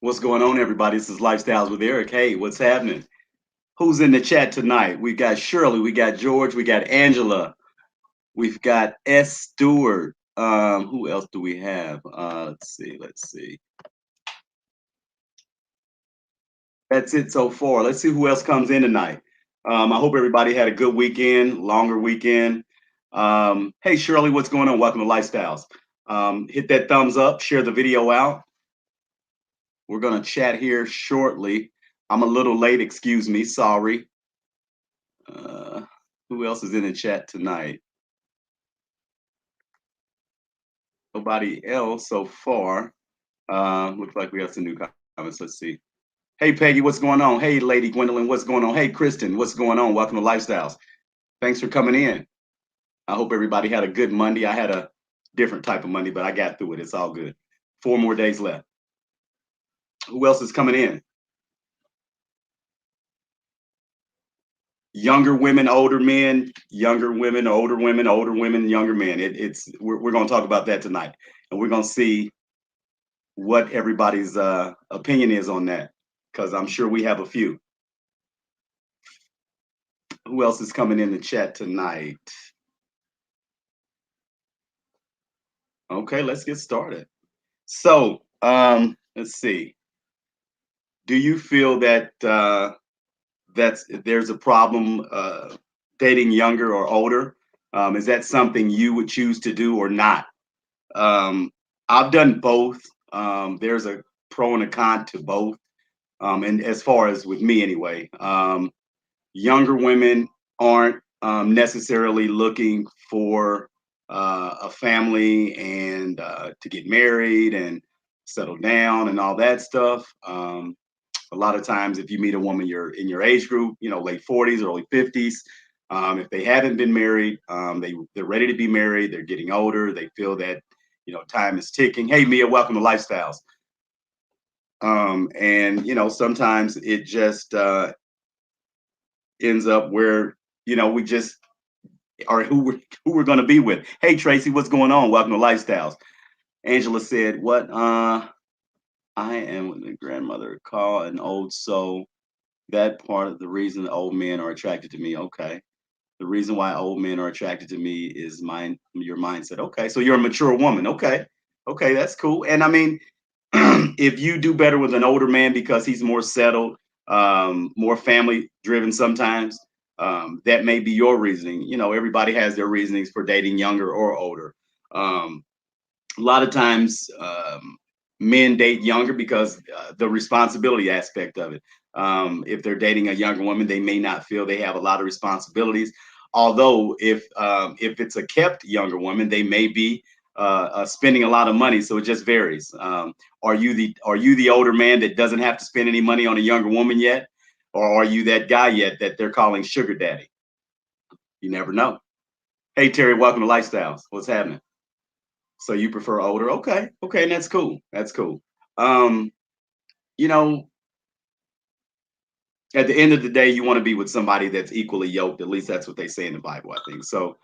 What's going on, everybody? This is Lifestyles with Eric. Hey, what's happening? Who's in the chat tonight? We got Shirley, we got George, we got Angela, we've got S. Stewart. Who else do we have? Let's see. That's it so far. Let's see who else comes in tonight. I hope everybody had a good weekend, longer weekend. Hey, Shirley, what's going on? Welcome to Lifestyles. Hit that thumbs up, share the video out. We're gonna chat here shortly. I'm a little late, excuse me, sorry. Uh, who else is in the chat tonight? Nobody else so far. Looks like we have some new comments. Let's see. Hey, Peggy, what's going on? Hey, Lady Gwendolyn, what's going on? Hey, Kristen, what's going on? Welcome to Lifestyles. Thanks for coming in. I hope everybody had a good Monday. I had a different type of Monday, but I got through it. It's all good. 4 more days left. Who else is coming in? Younger women, older men, younger women, older women, older women, younger men. We're going to talk about that tonight, and we're going to see what everybody's opinion is on that, because I'm sure we have a few. Who else is coming in the chat tonight? Okay, let's get started. So, let's see. Do you feel that there's a problem dating younger or older? Is that something you would choose to do or not? I've done both. There's a pro and a con to both. And as far as with me anyway, younger women aren't necessarily looking for a family and to get married and settle down and all that stuff. A lot of times, if you meet a woman you're in your age group, late 40s, early 50s, if they haven't been married, they're ready to be married. They're getting older. They feel that time is ticking. Hey, Mia, welcome to Lifestyles. And sometimes it just ends up where we just are who we're going to be with. Hey, Tracy, what's going on? Welcome to Lifestyles. Angela said, "What? I am with a grandmother. Call an old soul. That part of the reason old men are attracted to me. Okay, the reason why old men are attracted to me is your mindset. Okay, so you're a mature woman. Okay, okay, that's cool. And I mean, if you do better with an older man because he's more settled, more family driven sometimes, that may be your reasoning. Everybody has their reasonings for dating younger or older. A lot of times, men date younger because the responsibility aspect of it. If they're dating a younger woman, they may not feel they have a lot of responsibilities. Although, if it's a kept younger woman, they may be spending a lot of money. So it just varies. Are you the older man that doesn't have to spend any money on a younger woman yet, or are you that guy yet that they're calling sugar daddy? You never know. Hey Terry, welcome to Lifestyles. What's happening? So you prefer older? Okay, okay, and that's cool. That's cool. Um, you know, at the end of the day, you want to be with somebody that's equally yoked. At least that's what they say in the Bible, I think. So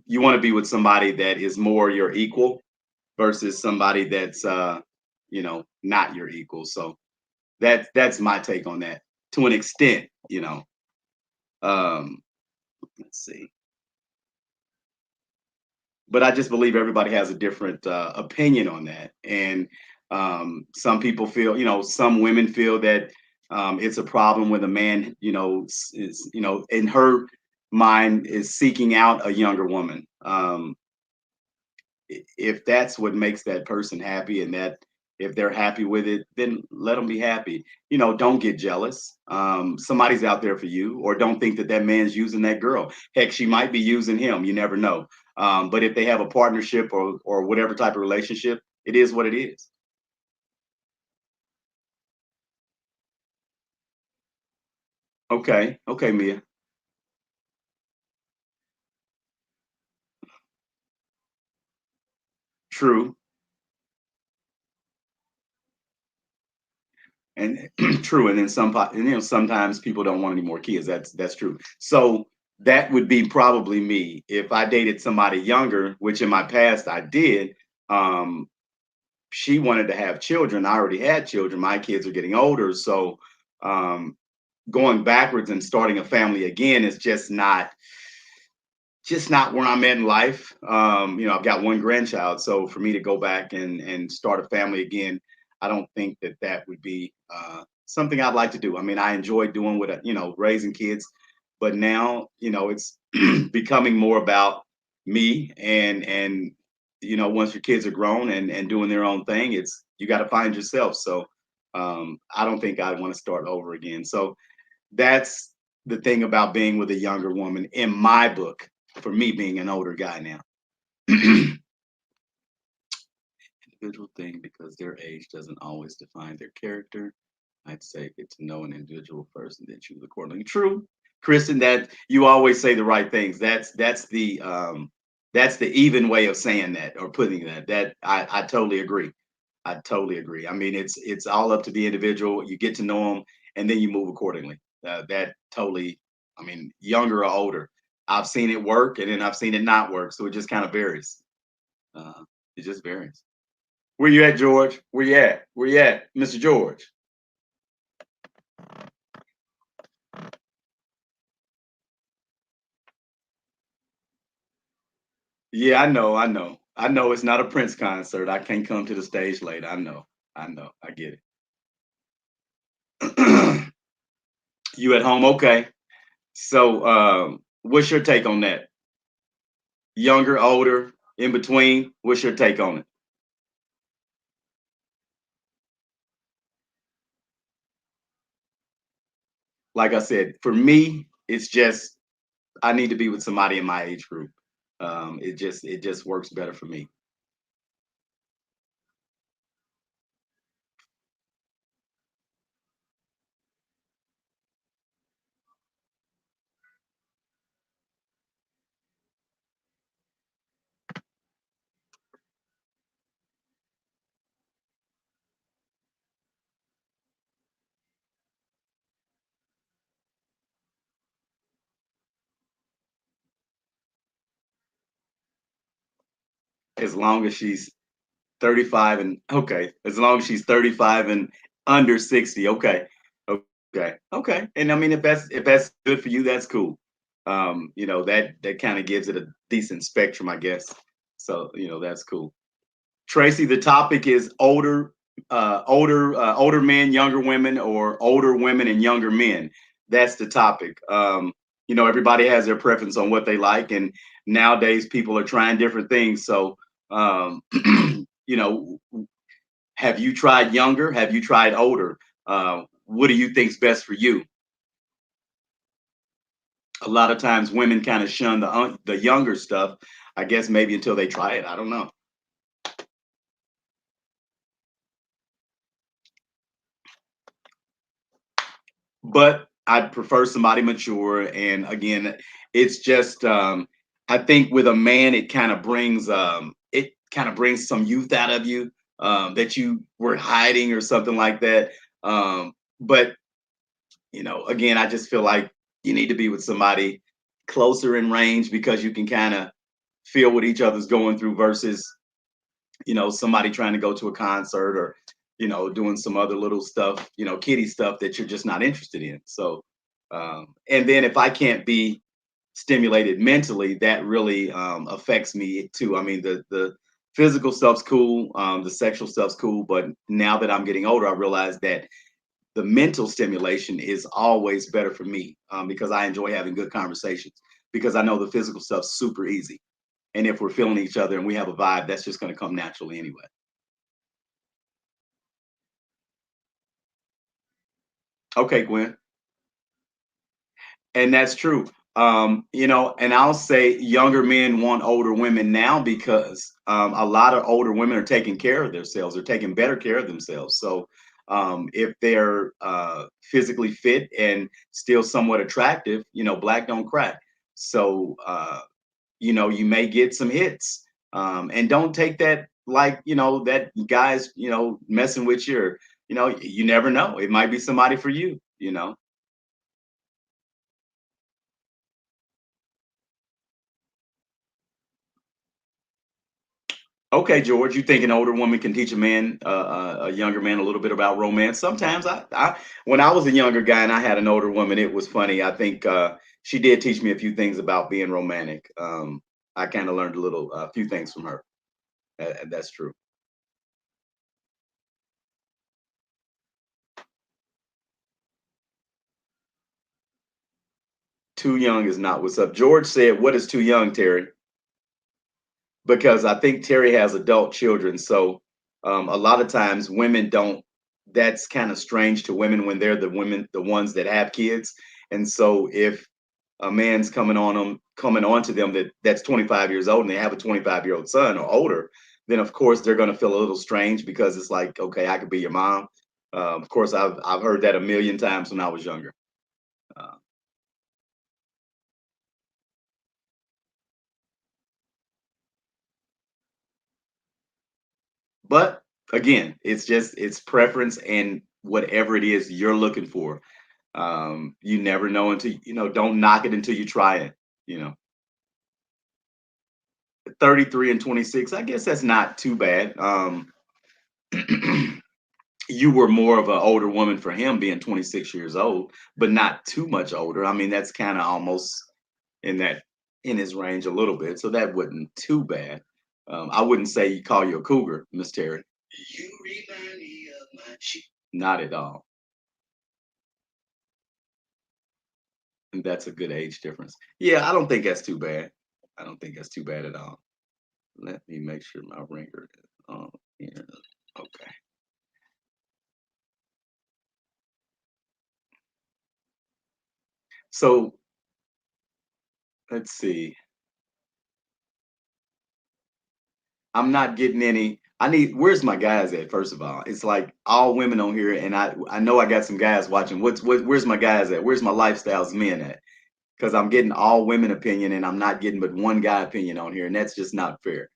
you want to be with somebody that is more your equal versus somebody that's not your equal. So that's my take on that to an extent. Um, let's see. But I just believe everybody has a different opinion on that. And some people feel, some women feel that it's a problem when a man, is, in her mind is seeking out a younger woman. If that's what makes that person happy and that if they're happy with it, then let them be happy. Don't get jealous. Somebody's out there for you, or don't think that that man's using that girl. Heck, she might be using him. You never know. But if they have a partnership or whatever type of relationship, it is what it is. Okay, okay, Mia. True, and true, and then sometimes people don't want any more kids. That's true. So that would be probably me if I dated somebody younger, which in my past I did. Um, she wanted to have children. I already had children. My kids are getting older, so um, going backwards and starting a family again is just not where I'm at in life. I've got one grandchild, so for me to go back and start a family again, I don't think that that would be something I'd like to do. I mean, I enjoy doing what raising kids, but now it's becoming more about me and once your kids are grown and doing their own thing, it's you got to find yourself. So I don't think I'd want to start over again. So that's the thing about being with a younger woman in my book, for me being an older guy now. Individual thing because their age doesn't always define their character. I'd say get to know an individual first and then choose accordingly. True, Kristen, that you always say the right things. That's the even way of saying that or putting that. That I totally agree. I totally agree. I mean, it's all up to the individual. You get to know them, and then you move accordingly. That totally. I mean, younger or older. I've seen it work, and then I've seen it not work. So it just kind of varies. Uh, it just varies. Where you at, George? Where you at? Where you at, Mr. George? Yeah, I know, I know. I know it's not a Prince concert. I can't come to the stage late. I know. I know. I get it. You at home? Okay. So, what's your take on that? Younger, older, in between? What's your take on it? Like I said, for me, it's just I need to be with somebody in my age group. It just works better for me. As long as she's 35 and okay, as long as she's 35 and under 60, okay. Okay. Okay. And I mean if that's good for you, that's cool. That kind of gives it a decent spectrum, I guess. So, that's cool. Tracy, the topic is older men, younger women, or older women and younger men. That's the topic. Everybody has their preference on what they like, and nowadays people are trying different things. So, um, you know, have you tried younger? Have you tried older? What do you think's best for you? A lot of times, women kind of shun the younger stuff. I guess maybe until they try it. I don't know. But I'd prefer somebody mature. And again, it's just I think with a man, it kind of brings some youth out of you that you were hiding or something like that. But again, I just feel like you need to be with somebody closer in range because you can kind of feel what each other's going through versus somebody trying to go to a concert or doing some other little stuff, kiddie stuff that you're just not interested in. So and then if I can't be stimulated mentally, that really affects me too. I mean, the physical stuff's cool, the sexual stuff's cool, but now that I'm getting older, I realize that the mental stimulation is always better for me because I enjoy having good conversations because I know the physical stuff's super easy. And if we're feeling each other and we have a vibe, that's just going to come naturally anyway. Okay, Gwen. And that's true. And I'll say younger men want older women now because a lot of older women are taking care of themselves, they're taking better care of themselves. So if they're physically fit and still somewhat attractive, black don't crack. So you may get some hits. And don't take that like, that guy's, messing with you or, you never know. It might be somebody for you. Okay, George, you think an older woman can teach a man, a younger man, a little bit about romance? Sometimes when I was a younger guy and I had an older woman, it was funny. I think she did teach me a few things about being romantic. I kind of learned a few things from her. That's true. Too young is not what's up. George said, "What is too young, Terry?" Because I think Terry has adult children. So a lot of times women don't. That's kind of strange to women when they're the ones that have kids. And so if a man's coming on to them that's 25 years old and they have a 25-year-old son or older, then of course they're going to feel a little strange because it's like, okay, I could be your mom. Of course, I've heard that a million times when I was younger. Uh, but again, it's preference and whatever it is you're looking for. You never know until don't knock it until you try it. You know, 33 and 26. I guess that's not too bad. You were more of an older woman for him being 26 years old, but not too much older. I mean, that's kind of almost in that in his range a little bit, so that wasn't too bad. I wouldn't say you call you a cougar, Miss Terry. You remind me of my sheep. Not at all. And that's a good age difference. Yeah, I don't think that's too bad. I don't think that's too bad at all. Let me make sure my ringer is on here. Okay. So let's see. I'm not getting any. Where's my guys at? First of all, it's like all women on here, and I know I got some guys watching. Where's my guys at? Where's my lifestyles men at? Because I'm getting all women opinion, and I'm not getting but one guy opinion on here, and that's just not fair.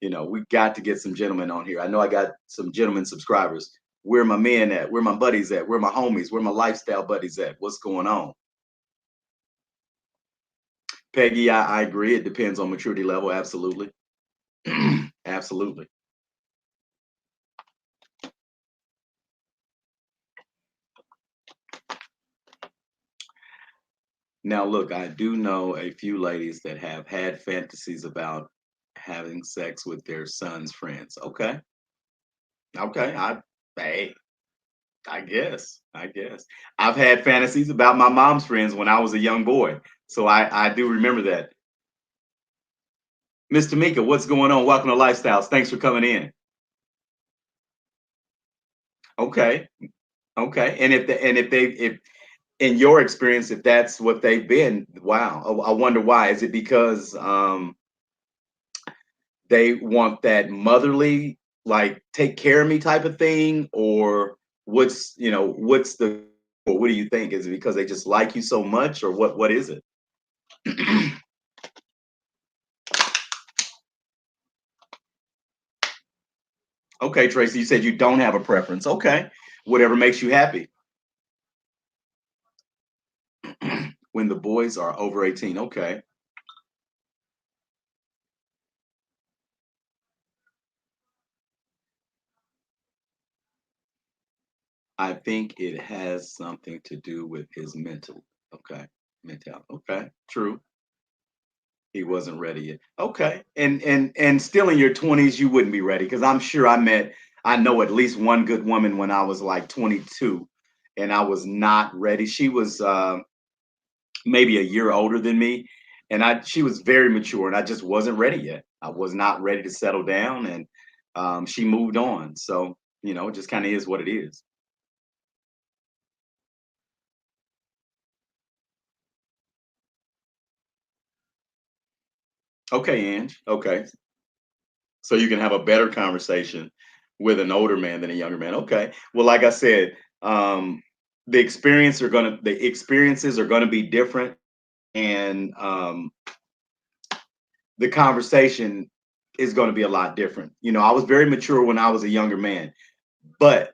We got to get some gentlemen on here. I know I got some gentlemen subscribers. Where my men at? Where my buddies at? Where my homies? Where my lifestyle buddies at? What's going on? Peggy, I agree. It depends on maturity level. Absolutely. Absolutely. Now, look, I do know a few ladies that have had fantasies about having sex with their son's friends. Okay. Okay. Hey, I guess. I've had fantasies about my mom's friends when I was a young boy. So I do remember that. Miss Tamika, what's going on? Welcome to Lifestyles. Thanks for coming in. Okay. Okay. And if in your experience, if that's what they've been, wow. I wonder why. Is it because they want that motherly, like take care of me type of thing, or what's the or what do you think? Is it because they just like you so much, or what is it? Okay, Tracy, you said you don't have a preference. Okay, whatever makes you happy. When the boys are over 18. Okay. I think it has something to do with his mental. Okay. Mental. Okay. True. He wasn't ready yet. Okay. And still in your 20s, you wouldn't be ready because I know at least one good woman when I was like 22 and I was not ready. She was maybe a year older than me and she was very mature and I just wasn't ready yet. I was not ready to settle down and she moved on. So, it just kind of is what it is. Okay, Ange. Okay. So you can have a better conversation with an older man than a younger man. Okay. Well, like I said, um, the experiences are gonna be different, and the conversation is going to be a lot different. I was very mature when I was a younger man, but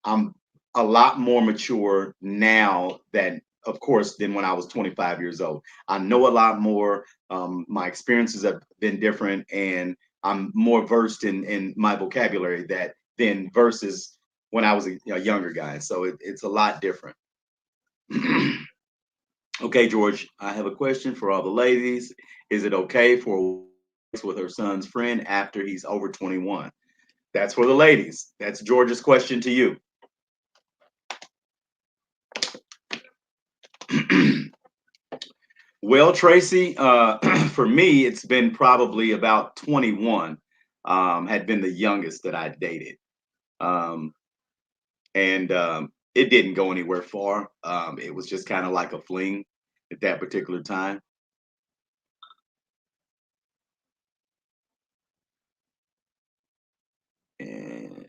I'm a lot more mature now than, of course, than when I was 25 years old. I know a lot more. My experiences have been different, and I'm more versed in my vocabulary that than versus when I was a younger guy. So it's a lot different. Okay, George, I have a question for all the ladies. Is it okay for a woman to sex with her son's friend after he's over 21? That's for the ladies. That's George's question to you. Well, Tracy, for me, it's been probably about 21. Had been the youngest that I dated, um, and it didn't go anywhere far. It was just kind of like a fling at that particular time. And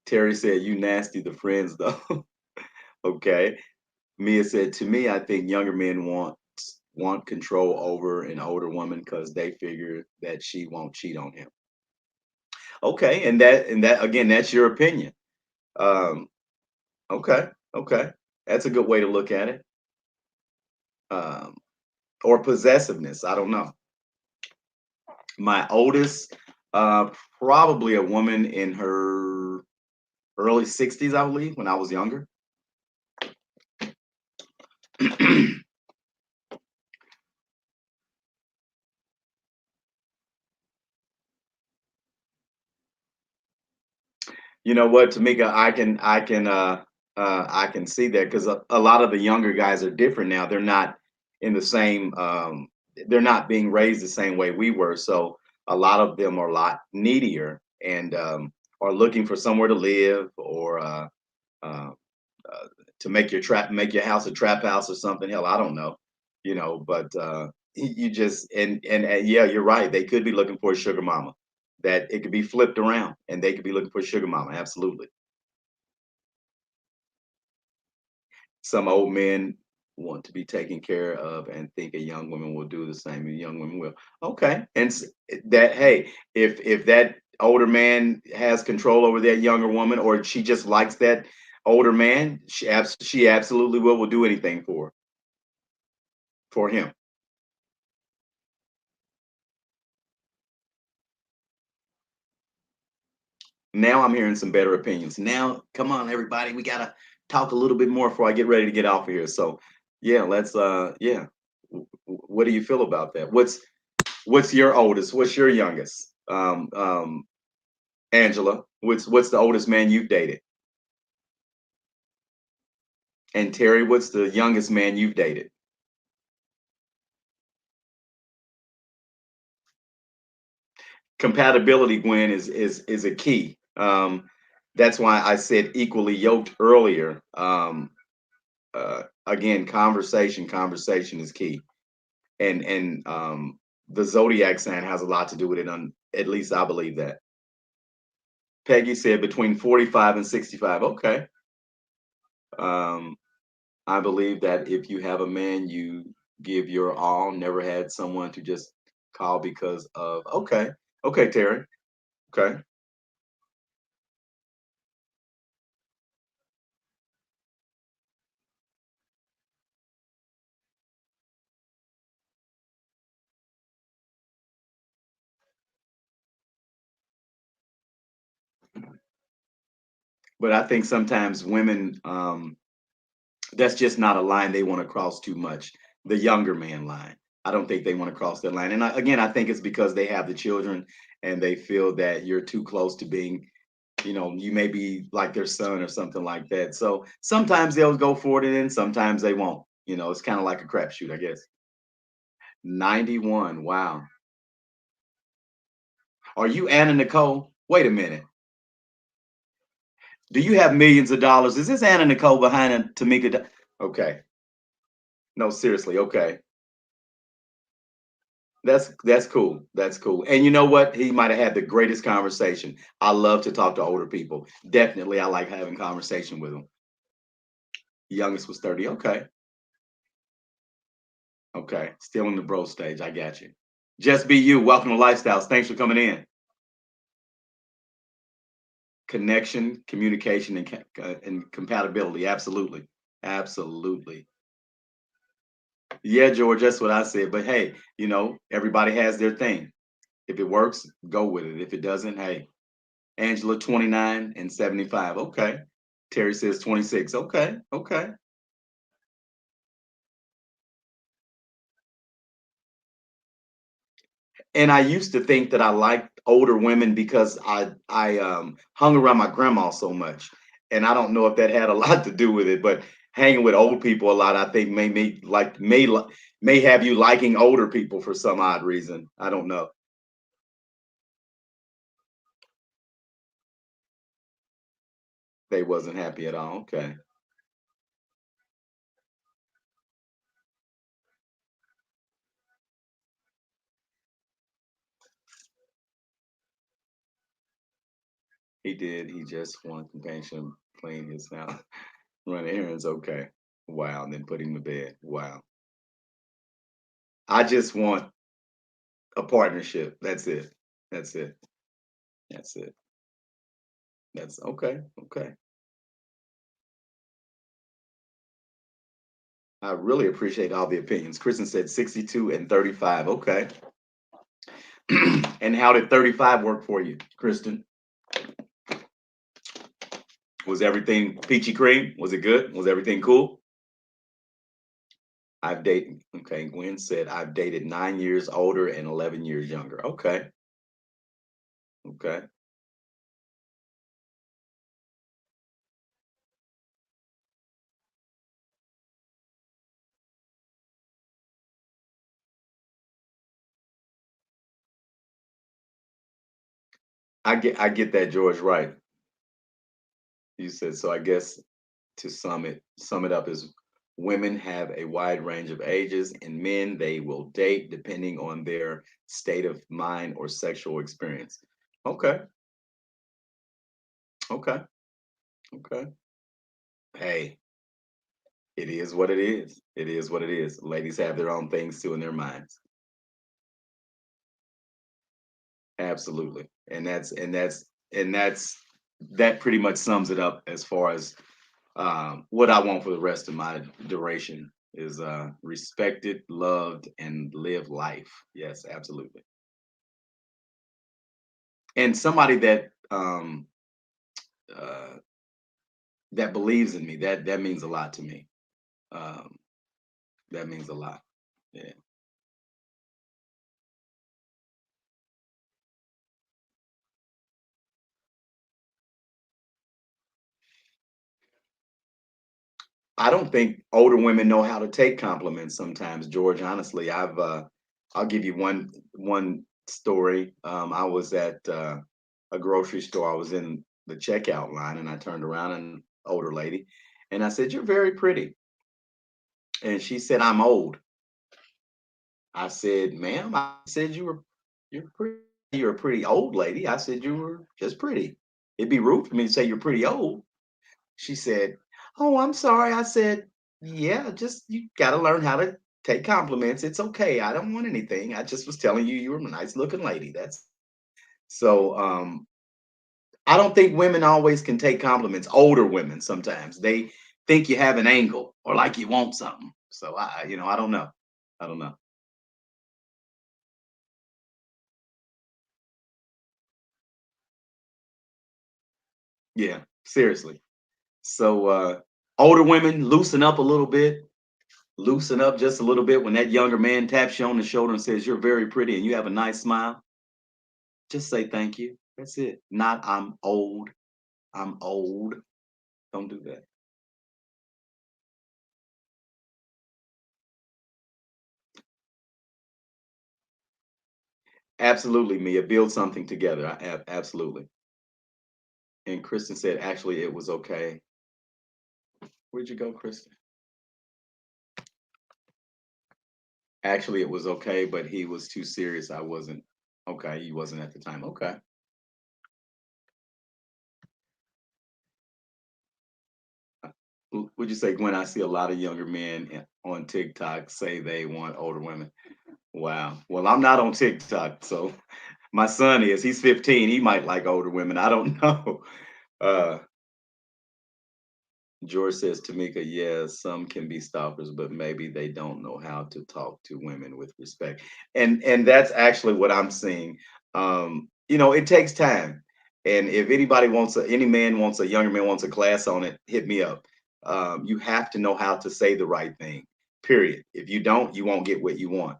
Terry said, "You nasty." The friends, though. Okay. Mia said, "To me, I think younger men want control over an older woman because they figure that she won't cheat on him." Okay, and that again, that's your opinion. Um, okay, okay, that's a good way to look at it. Um, or possessiveness. I don't know. My oldest, probably a woman in her early 60s, I believe, when I was younger. You know what, Tamika, I can see that because a lot of the younger guys are different now. They're not in the same they're not being raised the same way we were. So a lot of them are a lot needier and are looking for somewhere to live or uh, uh, to make your house a trap house or something. Hell, I don't know, but you just and yeah, you're right. They could be looking for a sugar mama. That it could be flipped around, and they could be looking for a sugar mama. Absolutely. Some old men want to be taken care of and think a young woman will do the same. A young woman will. Okay, and that hey, if that older man has control over that younger woman, or she just likes that older man, she absolutely will do anything for him. Now I'm hearing some better opinions. Now, come on, everybody, we gotta talk a little bit more before I get ready to get off of here. So, yeah, let's. Yeah, what do you feel about that? What's your oldest? What's your youngest? Angela, what's the oldest man you've dated? And Terry, what's the youngest man you've dated? Compatibility, Gwen, is a key. That's why I said equally yoked earlier. Again, conversation is key, and the zodiac sign has a lot to do with it. At least I believe that. Peggy said between 45 and 65. Okay. Um, I believe that if you have a man, you give your all. Never had someone to just call because of. Okay. Okay, Terry. Okay. But I think sometimes women, that's just not a line they want to cross too much. The younger man line. I don't think they want to cross that line. And again, I think it's because they have the children and they feel that you're too close to being, you may be like their son or something like that. So sometimes they'll go for it and then sometimes they won't. It's kind of like a crapshoot, I guess. 91. Wow. Are you Anna Nicole? Wait a minute. Do you have millions of dollars? Is this Anna Nicole behind a Tamika? Okay. No, seriously. Okay. That's cool. That's cool. And you know what? He might have had the greatest conversation. I love to talk to older people. Definitely, I like having conversation with them. Youngest was 30. Okay. Okay. Still in the bro stage. I got you. Just be you. Welcome to Lifestyles. Thanks for coming in. Connection, communication, and compatibility. Absolutely. Absolutely. Yeah, George, that's what I said. But hey, everybody has their thing. If it works, go with it. If it doesn't, hey, Angela 29 and 75. Okay. Terry says 26. Okay. Okay. And I used to think that I liked older women because I hung around my grandma so much. And I don't know if that had a lot to do with it, but hanging with old people a lot, I think may have you liking older people for some odd reason. I don't know. They wasn't happy at all. Okay. He did. He just wanted companionship, clean his house, run errands. Okay. Wow. And then put him to bed. Wow. I just want a partnership. That's it. That's it. That's it. That's okay. Okay. I really appreciate all the opinions. Kristen said 62 and 35. Okay. And how did 35 work for you, Kristen? Was everything peachy cream? Was it good? Was everything cool? I've dated, okay. Gwen said, I've dated 9 years older and 11 years younger. Okay. Okay. I get that, George, right. You said so. I guess to sum it up is women have a wide range of ages, and men they will date depending on their state of mind or sexual experience. Okay. Okay. Okay. Hey, it is what it is. It is what it is. Ladies have their own things too in their minds. Absolutely. And that pretty much sums it up as far as what I want for the rest of my duration is respected, loved, and live life. Yes, absolutely. And somebody uh, that believes in me, that means a lot to me. Um, that means a lot. Yeah. I don't think older women know how to take compliments sometimes, George. Honestly, I'll give you one story. I was at a grocery store. I was in the checkout line, and I turned around, and an older lady, and I said, "You're very pretty." And she said, "I'm old." I said, "Ma'am, I said you're pretty. You're a pretty old lady." I said, "You were just pretty. It'd be rude for me to say you're pretty old." She said, "Oh, I'm sorry." I said, "Yeah, just you got to learn how to take compliments. It's okay. I don't want anything. I just was telling you you were a nice looking lady. That's so I don't think women always can take compliments. Older women sometimes they think you have an angle or like you want something. So I don't know. I don't know. Yeah, seriously. So older women loosen up a little bit, loosen up just a little bit when that younger man taps you on the shoulder and says you're very pretty and you have a nice smile. Just say thank you. That's it. Not I'm old. I'm old. Don't do that. Absolutely, Mia. Build something together. Absolutely. And Kristen said, actually, it was okay. Where'd you go, Kristen? Actually, it was okay, but he was too serious. I wasn't. Okay, you wasn't at the time. Okay. Would you say, Gwen? I see a lot of younger men on TikTok say they want older women. Wow. Well, I'm not on TikTok, so my son is. He's 15. He might like older women. I don't know. Uh, George says, Tamika, yeah, some can be stalkers, but maybe they don't know how to talk to women with respect. And that's actually what I'm seeing. It takes time. And if anybody wants any man wants a younger man wants a class on it, hit me up. You have to know how to say the right thing. Period. If you don't, you won't get what you want.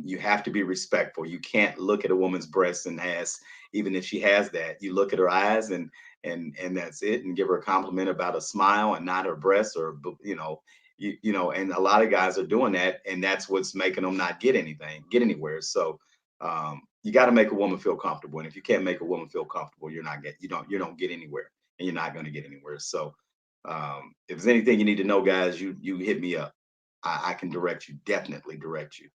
You have to be respectful. You can't look at a woman's breast and ask, even if she has that, you look at her eyes and that's it, and give her a compliment about a smile and not her breasts, or and a lot of guys are doing that, and that's what's making them not get anywhere. So you got to make a woman feel comfortable, and if you can't make a woman feel comfortable, you don't get anywhere, and you're not going to get anywhere. So if there's anything you need to know, guys, you hit me up. I can direct you, definitely direct you.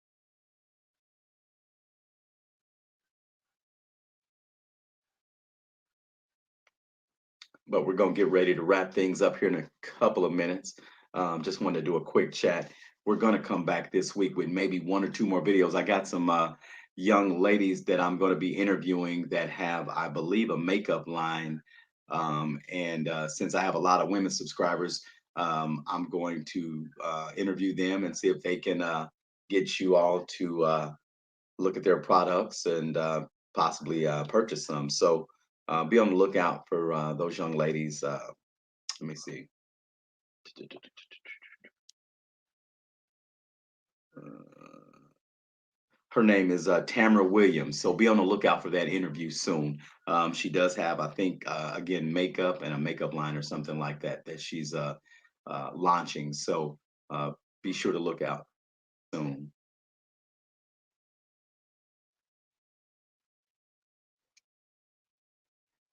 But we're going to get ready to wrap things up here in a couple of minutes. Just wanted to do a quick chat. We're going to come back this week with maybe one or two more videos. I got some young ladies that I'm going to be interviewing that have, I believe, a makeup line. And since I have a lot of women subscribers, I'm going to interview them and see if they can get you all to look at their products and possibly purchase some. So be on the lookout for those young ladies. Let me see. Her name is Tamara Williams. So be on the lookout for that interview soon. She does have, I think, again, makeup and a makeup line or something like that that she's launching. So be sure to look out soon.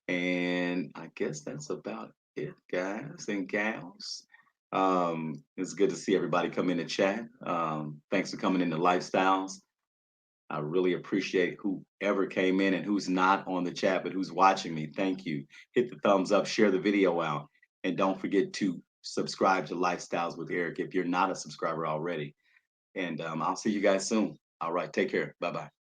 And I guess that's about it, guys and gals. It's good to see everybody come in the chat. Thanks for coming into Lifestyles. I really appreciate whoever came in and who's not on the chat, but who's watching me. Thank you. Hit the thumbs up, share the video out, and don't forget to subscribe to Lifestyles with Eric if you're not a subscriber already. And I'll see you guys soon. All right, take care. Bye bye.